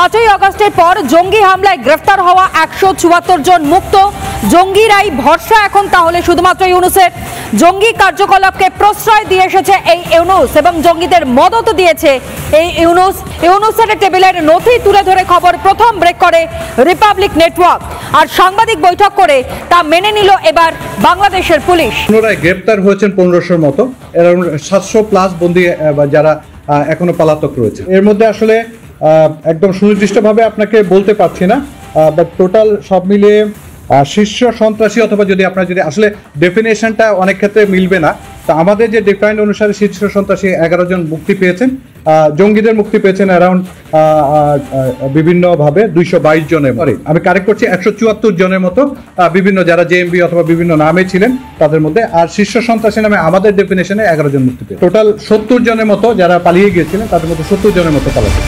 5ই আগস্টের পর জঙ্গি হামলায় গ্রেফতার হওয়া 174 জন মুক্ত। জঙ্গিরাই ভরসা এখন তাহলে শুধুমাত্র ইউনূসের। জঙ্গি কার্যকলাপকে প্রশ্রয় দিয়ে এসেছে এই ইউনূস এবং জঙ্গিদের মদত দিয়েছে এই ইউনূসের টেবিলের নথি তুলে ধরে খবর প্রথম ব্রেক করে রিপাবলিক নেটওয়ার্ক। আর সাংবাদিক বৈঠক করে তা মেনে নিল এবার বাংলাদেশের পুলিশ। পুনরায় গ্রেপ্তার হয়েছেন 1500-র মতো, এরকম 700+ বন্দী যারা এখনো পলাতক রয়েছে। এর মধ্যে আসলে একদম সুনির্দিষ্টভাবে আপনাকে বলতে পারছি না, বাট টোটাল সব মিলিয়ে শীর্ষ সন্ত্রাসী অথবা যদি আসলে ডেফিনেশনটা অনেক ক্ষেত্রে মিলবে না, তো আমাদের যে ডিফাইন্ড অনুসারে শীর্ষ সন্ত্রাসী 11 জন মুক্তি পেয়েছেন। জঙ্গিদের মুক্তি পেয়েছেন অ্যারাউন্ড বিভিন্নভাবে 222 জনের পরে, আমি কারেক্ট করছি 174 জনের মতো, বিভিন্ন যারা জেএমবি অথবা বিভিন্ন নামে ছিলেন তাদের মধ্যে। আর শীর্ষ সন্ত্রাসী নামে আমাদের ডেফিনেশনে 11 জন মুক্তি পেয়েছে। টোটাল 70 জনের মতো যারা পালিয়ে গিয়েছিলেন, তাদের মধ্যে 70 জনের মতো পালাতে।